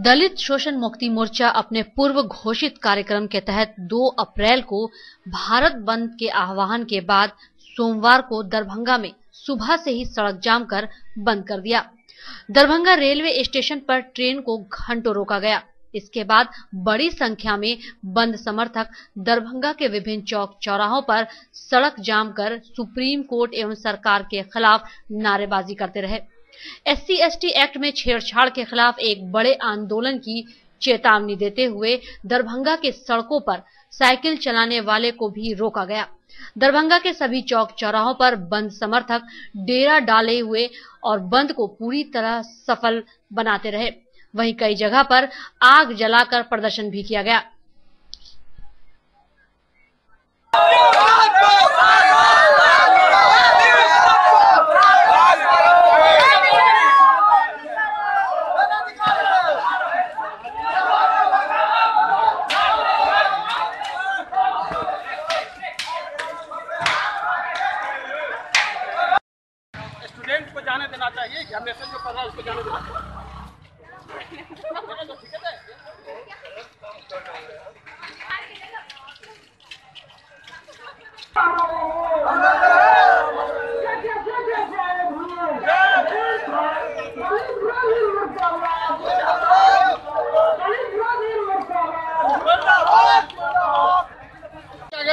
दलित शोषण मुक्ति मोर्चा अपने पूर्व घोषित कार्यक्रम के तहत 2 अप्रैल को भारत बंद के आह्वान के बाद सोमवार को दरभंगा में सुबह से ही सड़क जाम कर बंद कर दिया। दरभंगा रेलवे स्टेशन पर ट्रेन को घंटों रोका गया। इसके बाद बड़ी संख्या में बंद समर्थक दरभंगा के विभिन्न चौक चौराहों पर सड़क जाम कर सुप्रीम कोर्ट एवं सरकार के खिलाफ नारेबाजी करते रहे। SC/ST एक्ट में छेड़छाड़ के खिलाफ एक बड़े आंदोलन की चेतावनी देते हुए दरभंगा के सड़कों पर साइकिल चलाने वाले को भी रोका गया। दरभंगा के सभी चौक चौराहों पर बंद समर्थक डेरा डाले हुए और बंद को पूरी तरह सफल बनाते रहे। वहीं कई जगह पर आग जलाकर प्रदर्शन भी किया गया। स्टूडेंट को जाने देना चाहिए, जनरेशन जो पढ़ रहा है उसको जाने देना चाहिए।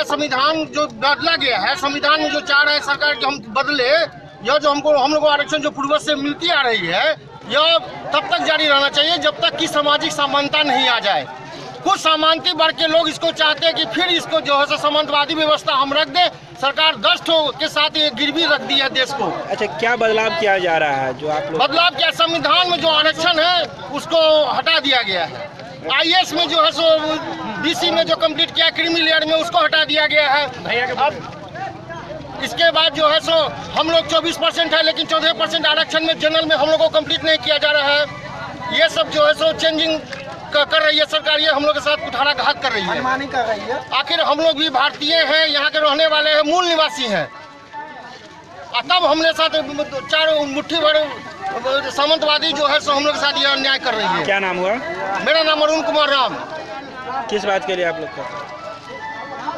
संविधान जो बदला गया है, संविधान में जो चाह रहा है सरकार कि हम बदले, यह जो हम लोग को आरक्षण जो पूर्व से मिलती आ रही है, यह तब तक जारी रहना चाहिए जब तक कि सामाजिक समानता नहीं आ जाए। कुछ सामान्य वर्ग के लोग इसको चाहते हैं कि फिर इसको जो है सामंतवादी व्यवस्था हम रख दे। सरकार 10 के साथ ये गिरवी रख दी है देश को। अच्छा, क्या बदलाव किया जा रहा है? जो आप बदलाव क्या, संविधान में जो आरक्षण है उसको हटा दिया गया है। IAS में जो है सो BC में जो कंप्लीट किया क्रीमी लेयर में उसको हटा दिया गया है। अब इसके बाद जो है सो हम लोग 24% है, लेकिन 14% आरक्षण में जनरल में हम लोग को कंप्लीट नहीं किया जा रहा है। ये सब जो है सो चेंजिंग कर रही है सरकार, ये हम लोग के साथ कुठाराघात कर रही है। आखिर हम लोग भी भारतीय हैं, यहाँ के रहने वाले हैं, मूल निवासी हैं। तब हमने साथ 4 मुट्ठी भर सामंतवादी जो है सो हम लोग के साथ ये अन्याय कर रही है। क्या नाम हुआ? मेरा नाम अरुण कुमार राम। किस बात के लिए आप लोग का?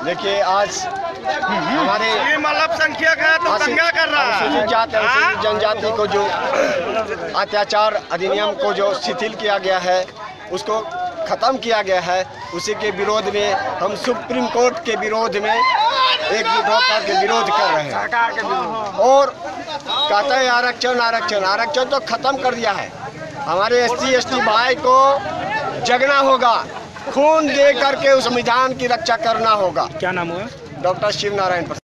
देखिए, आज हमारे अल्पसंख्यक है तो दंगा कर रहा है। अनुसूचित जाति अनुसूचित जनजाति को जो अत्याचार अधिनियम को जो शिथिल किया गया है, उसको खत्म किया गया है, उसी के विरोध में हम सुप्रीम कोर्ट के विरोध में एकजुट होकर के विरोध कर रहे हैं। और कहते हैं आरक्षण आरक्षण आरक्षण तो खत्म कर दिया है। हमारे SC/ST भाई को जगना होगा, खून दे करके उस संविधान की रक्षा करना होगा। क्या नाम हुआ? डॉक्टर शिव नारायण प्रसाद।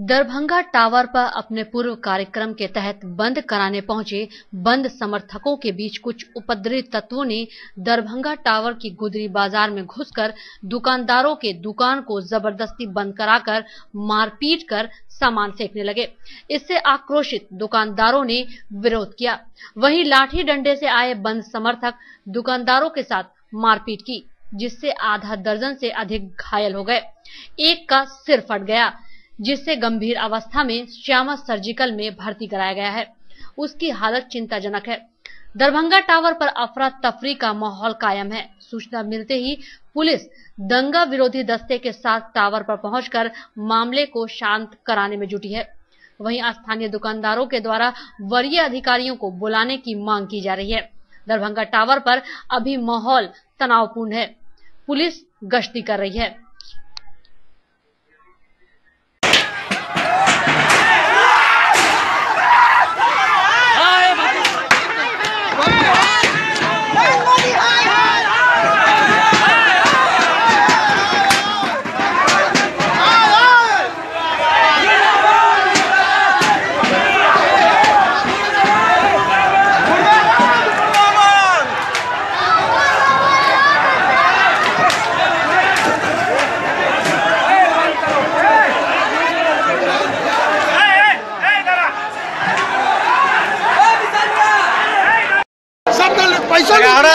दरभंगा टावर पर अपने पूर्व कार्यक्रम के तहत बंद कराने पहुंचे बंद समर्थकों के बीच कुछ उपद्रवी तत्वों ने दरभंगा टावर की गुदरी बाजार में घुसकर दुकानदारों के दुकान को जबरदस्ती बंद कराकर मारपीट कर सामान फेंकने लगे। इससे आक्रोशित दुकानदारों ने विरोध किया। वहीं लाठी डंडे से आए बंद समर्थक दुकानदारों के साथ मारपीट की, जिससे आधा दर्जन से अधिक घायल हो गए। एक का सिर फट गया, जिससे गंभीर अवस्था में श्यामा सर्जिकल में भर्ती कराया गया है। उसकी हालत चिंताजनक है। दरभंगा टावर पर अफरा तफरी का माहौल कायम है। सूचना मिलते ही पुलिस दंगा विरोधी दस्ते के साथ टावर पर पहुंचकर मामले को शांत कराने में जुटी है। वहीं स्थानीय दुकानदारों के द्वारा वरीय अधिकारियों को बुलाने की मांग की जा रही है। दरभंगा टावर पर अभी माहौल तनावपूर्ण है। पुलिस गश्ती कर रही है।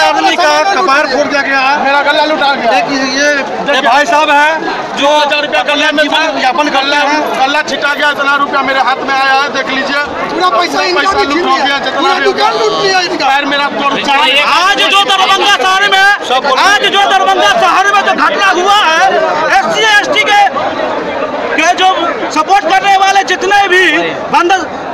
आदमी का कपार फोड़ दिया गया, मेरा गला लुटा गया। ये भाई साहब है जो 1000 रुपया गले में ज्ञापन करते हैं, गला छिटा गया, इतना रुपया मेरे हाथ में आया है, देख लीजिए पूरा पैसा लूट हो गया, जितना भी हो गया। पैर मेरा आज जो दरभंगा शहर में जो घटना हुआ है, SC ST के जो सपोर्ट करने वाले जितने भी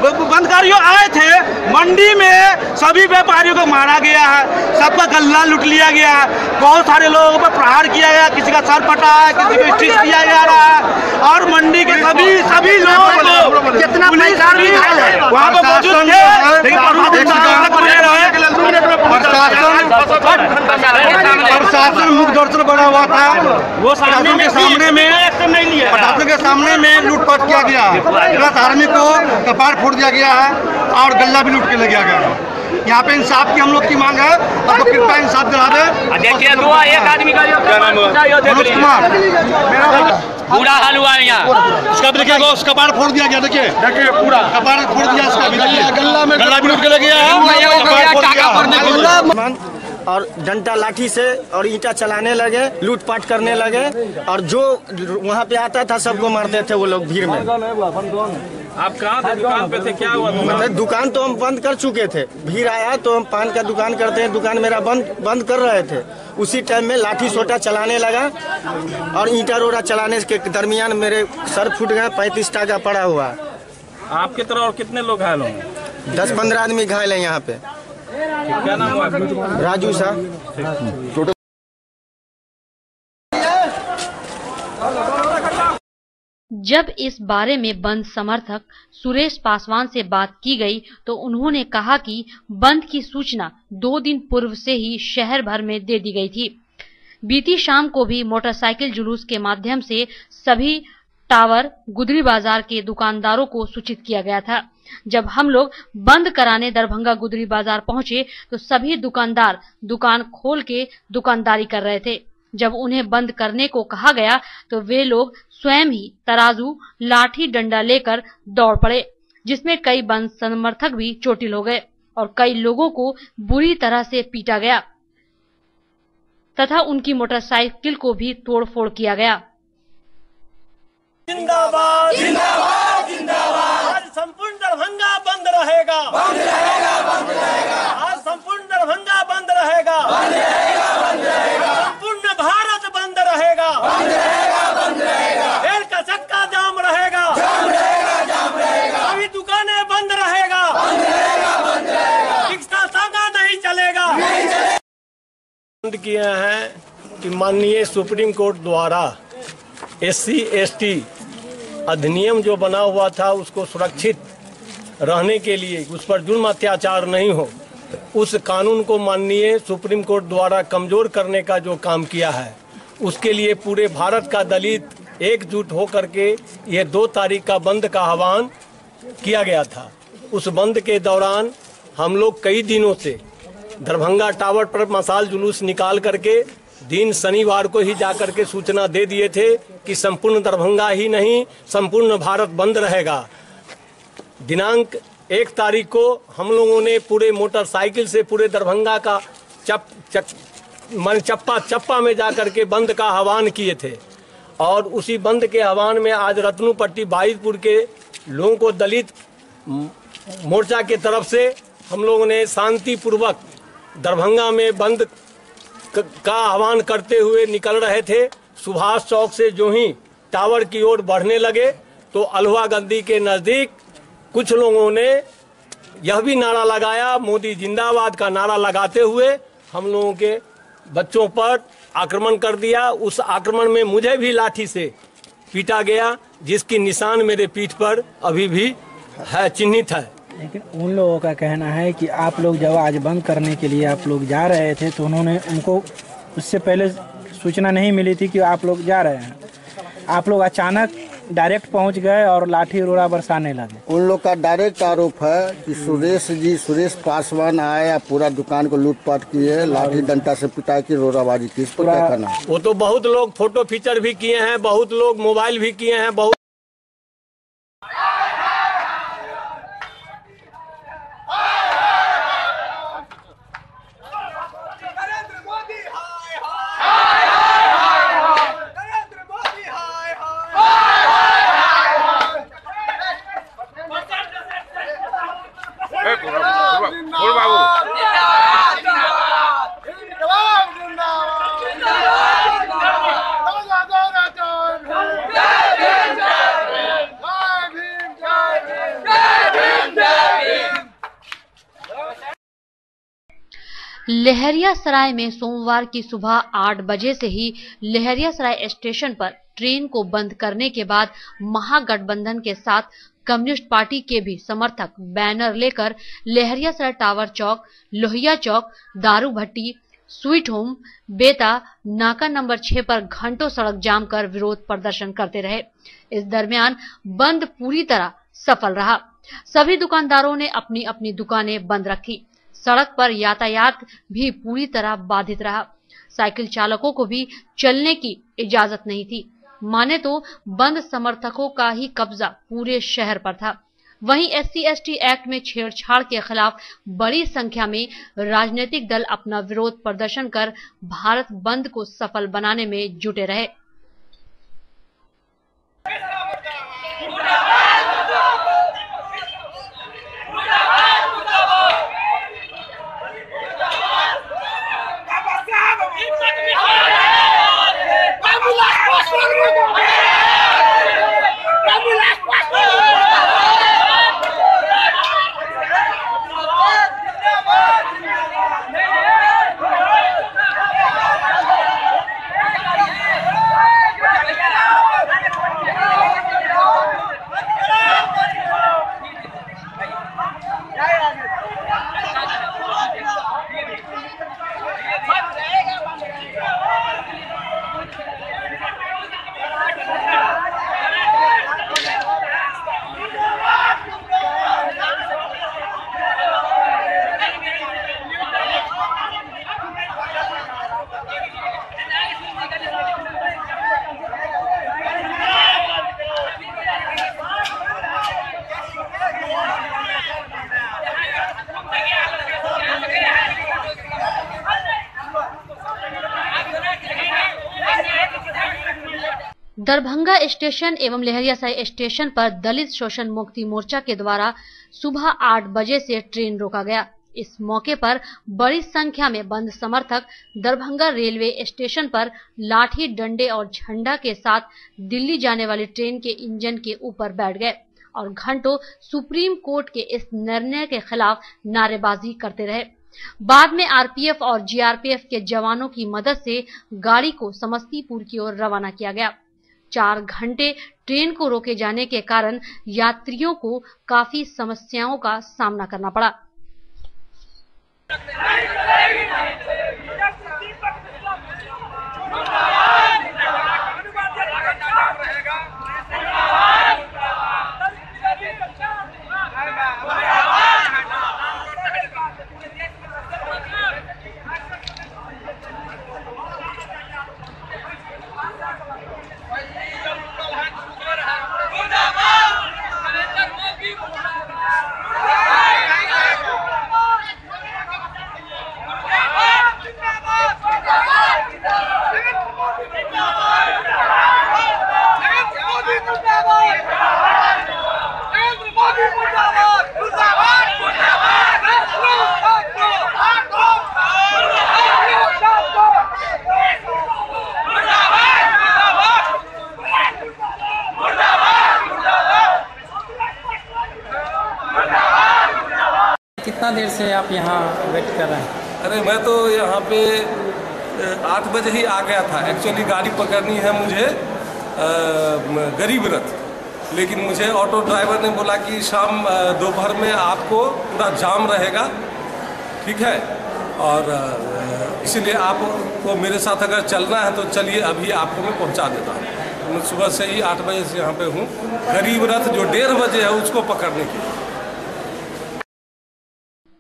बंदकारियों आए थे, मंडी में सभी व्यापारियों को मारा गया है, सबका गल्ला लूट लिया गया है, बहुत सारे लोगों पर प्रहार किया गया, किसी का सर पटा है, किसी को स्टिच किया जा रहा है। और मंडी के सभी लोगों को कितना वहाँ पर मौजूद थे, प्रशासन मुख दर्शन बना हुआ था, वो सामने के सामने में लूटपाट किया गया, गलत आदमी को कपार फोड़ दिया गया है और गल्ला भी लूट के ले गया गया। यहाँ पे इंसाफ की हम लोग की मांग है, तो कृपया इंसाफ दिला दे। देखिए एक आदमी का मनोज कुमार पूरा हाल हुआ है यहाँ, उसका भी देखिए कपार फोड़ दिया गया, देखिए पूरा कपार फोड़ दिया, इसका गल्ला भी लूट के ले गया है। और डंडा लाठी से और ईंटा चलाने लगे, लूटपाट करने लगे, और जो वहाँ पे आता था सबको मारते थे वो लोग भीड़ में। आप कहाँ थे? दुकान पे थे? क्या हुआ? मतलब दुकान तो हम बंद कर चुके थे, भीड़ आया तो हम पान का दुकान करते हैं, दुकान मेरा बंद कर रहे थे। उसी टाइम में लाठी सोटा चलाने लगा और ईंटा रोड़ा चलाने के दरमियान मेरे सर फूट गया, 35 टाका पड़ा हुआ। आपके तरफ और कितने लोग घायल होंगे? 10-15 आदमी घायल है यहाँ पे। क्या नाम हुआ? राजू साहब। जब इस बारे में बंद समर्थक सुरेश पासवान से बात की गई तो उन्होंने कहा कि बंद की सूचना 2 दिन पूर्व से ही शहर भर में दे दी गई थी। बीती शाम को भी मोटरसाइकिल जुलूस के माध्यम से सभी टावर गुदरी बाजार के दुकानदारों को सूचित किया गया था। जब हम लोग बंद कराने दरभंगा गुदरी बाजार पहुंचे तो सभी दुकानदार दुकान खोल के दुकानदारी कर रहे थे। जब उन्हें बंद करने को कहा गया तो वे लोग स्वयं ही तराजू, लाठी, डंडा लेकर दौड़ पड़े, जिसमें कई बंद समर्थक भी चोटिल हो गए और कई लोगों को बुरी तरह से पीटा गया तथा उनकी मोटरसाइकिल को भी तोड़फोड़ किया गया। जिंदाबाद जिंदाबाद जिंदाबाद। आज संपूर्ण दरभंगा बंद रहेगा, बंद रहेगा, बंद रहेगा। आज संपूर्ण दरभंगा बंद रहेगा, बंद रहेगा, बंद रहेगा। संपूर्ण भारत बंद रहेगा, बंद रहेगा, बंद रहेगा। रेल का चक्का जाम रहेगा, जाम रहेगा, जाम रहेगा। सभी दुकानें बंद रहेगा, बंद रहेगा, बंद रहेगा। रिक्शा तांगा नहीं चलेगा, नहीं चलेगा। बंद किए हैं कि माननीय सुप्रीम कोर्ट द्वारा SC ST अधिनियम जो बना हुआ था उसको सुरक्षित रहने के लिए, उस पर जुल्म अत्याचार नहीं हो, उस कानून को माननीय सुप्रीम कोर्ट द्वारा कमजोर करने का जो काम किया है, उसके लिए पूरे भारत का दलित एकजुट होकर के ये 2 तारीख का बंद का आह्वान किया गया था। उस बंद के दौरान हम लोग कई दिनों से दरभंगा टावर पर मशाल जुलूस निकाल करके दिन शनिवार को ही जाकर के सूचना दे दिए थे कि संपूर्ण दरभंगा ही नहीं संपूर्ण भारत बंद रहेगा। दिनांक 1 तारीख को हम लोगों ने पूरे मोटरसाइकिल से पूरे दरभंगा का चप्पा में जाकर के बंद का आह्वान किए थे और उसी बंद के आह्वान में आज रत्नूपट्टी बाईपुर के लोगों को दलित मोर्चा के तरफ से हम लोगों ने शांतिपूर्वक दरभंगा में बंद का आह्वान करते हुए निकल रहे थे। सुभाष चौक से जो ही टावर की ओर बढ़ने लगे तो अल्वा गद्दी के नज़दीक कुछ लोगों ने यह भी नारा लगाया, मोदी जिंदाबाद का नारा लगाते हुए हम लोगों के बच्चों पर आक्रमण कर दिया। उस आक्रमण में मुझे भी लाठी से पीटा गया, जिसकी निशान मेरे पीठ पर अभी भी है, चिन्हित है। लेकिन उन लोगों का कहना है कि आप लोग जब आज बंद करने के लिए आप लोग जा रहे थे तो उनको उससे पहले सूचना नहीं मिली थी कि आप लोग जा रहे हैं। आप लोग अचानक डायरेक्ट पहुंच गए और लाठी रोड़ा बरसाने लगे। उन लोग का डायरेक्ट आरोप है कि सुरेश पासवान आए, पूरा दुकान को लूटपाट किए, लाठी डंडा से पिटाई की, रोड़ाबाजी की। इस पर क्या कहना है? वो तो बहुत लोग फोटो फीचर भी किए हैं, बहुत लोग मोबाइल भी किए हैं, बहुत लहरियासराय में सोमवार की सुबह 8 बजे से ही लहरियासराय स्टेशन पर ट्रेन को बंद करने के बाद महागठबंधन के साथ कम्युनिस्ट पार्टी के भी समर्थक बैनर लेकर लहरियासराय टावर चौक, लोहिया चौक, दारू भट्टी, स्वीट होम, बेता, नाका नंबर 6 पर घंटों सड़क जाम कर विरोध प्रदर्शन करते रहे। इस दरमियान बंद पूरी तरह सफल रहा। सभी दुकानदारों ने अपनी अपनी दुकानें बंद रखी। सड़क पर यातायात भी पूरी तरह बाधित रहा। साइकिल चालकों को भी चलने की इजाजत नहीं थी। माने तो बंद समर्थकों का ही कब्जा पूरे शहर पर था। वहीं SC/ST एक्ट में छेड़छाड़ के खिलाफ बड़ी संख्या में राजनीतिक दल अपना विरोध प्रदर्शन कर भारत बंद को सफल बनाने में जुटे रहे। दरभंगा स्टेशन एवं लहरियासराय स्टेशन पर दलित शोषण मुक्ति मोर्चा के द्वारा सुबह 8 बजे से ट्रेन रोका गया। इस मौके पर बड़ी संख्या में बंद समर्थक दरभंगा रेलवे स्टेशन पर लाठी डंडे और झंडा के साथ दिल्ली जाने वाली ट्रेन के इंजन के ऊपर बैठ गए और घंटों सुप्रीम कोर्ट के इस निर्णय के खिलाफ नारेबाजी करते रहे। बाद में आरपीएफ और जीआरपीएफ के जवानों की मदद से गाड़ी को समस्तीपुर की ओर रवाना किया गया। 4 घंटे ट्रेन को रोके जाने के कारण यात्रियों को काफी समस्याओं का सामना करना पड़ा। कितना देर से आप यहाँ वेट कर रहे हैं? अरे मैं तो यहाँ पे 8 बजे ही आ गया था। एक्चुअली गाड़ी पकड़नी है मुझे गरीब रथ, लेकिन मुझे ऑटो ड्राइवर ने बोला कि शाम दोपहर में आपको पूरा जाम रहेगा, ठीक है, और इसीलिए आपको मेरे साथ अगर चलना है तो चलिए, अभी आपको मैं पहुँचा देता हूँ। मैं सुबह से ही 8 बजे से यहाँ पे हूँ। गरीब रथ जो 1:30 बजे है उसको पकड़ने के लिए।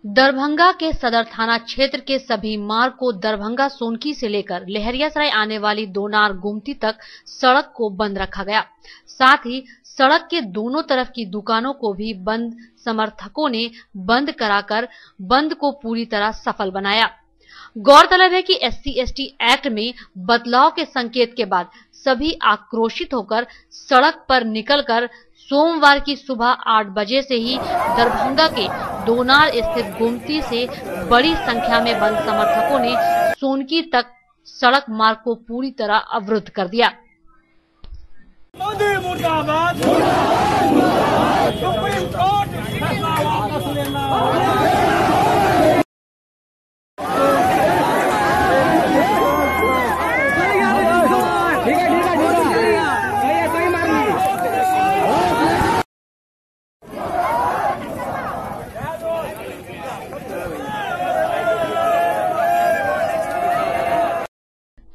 दरभंगा के सदर थाना क्षेत्र के सभी मार्ग को दरभंगा सोनकी से लेकर लहरियासराय आने वाली दोनार गुमती तक सड़क को बंद रखा गया। साथ ही सड़क के दोनों तरफ की दुकानों को भी बंद समर्थकों ने बंद कराकर बंद को पूरी तरह सफल बनाया। गौरतलब है कि SC/ST एक्ट में बदलाव के संकेत के बाद सभी आक्रोशित होकर सड़क पर निकलकर सोमवार की सुबह 8 बजे से ही दरभंगा के दोनार स्थित गुमती से बड़ी संख्या में बंद समर्थकों ने सोनकी तक सड़क मार्ग को पूरी तरह अवरुद्ध कर दिया। मोदी मुर्दाबाद, सुप्रीम कोर्ट फैसला वापस लेना।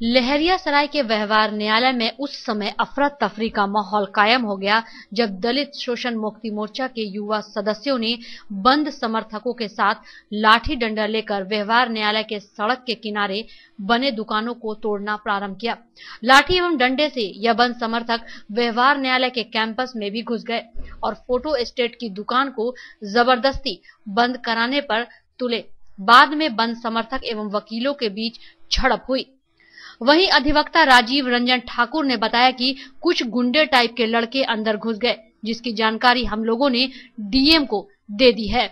लहरियासराय के व्यवहार न्यायालय में उस समय अफरा तफरी का माहौल कायम हो गया जब दलित शोषण मुक्ति मोर्चा के युवा सदस्यों ने बंद समर्थकों के साथ लाठी डंडा लेकर व्यवहार न्यायालय के सड़क के किनारे बने दुकानों को तोड़ना प्रारंभ किया। लाठी एवं डंडे से यह बंद समर्थक व्यवहार न्यायालय के कैंपस में भी घुस गए और फोटो स्टेट की दुकान को जबरदस्ती बंद कराने पर तुले। बाद में बंद समर्थक एवं वकीलों के बीच झड़प हुई। वहीं अधिवक्ता राजीव रंजन ठाकुर ने बताया कि कुछ गुंडे टाइप के लड़के अंदर घुस गए, जिसकी जानकारी हम लोगों ने डीएम को दे दी है।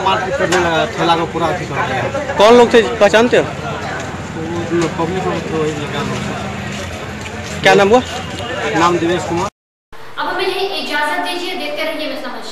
मार्केट करने लगा, ठेला को पूरा अथी कर दिया। कौन लोग थे, पहचानते हो? पब्लिक को क्या नाम हुआ? नाम दिवेश कुमार। अब हमें इजाजत दीजिए, देखते रहिए मैं समझ।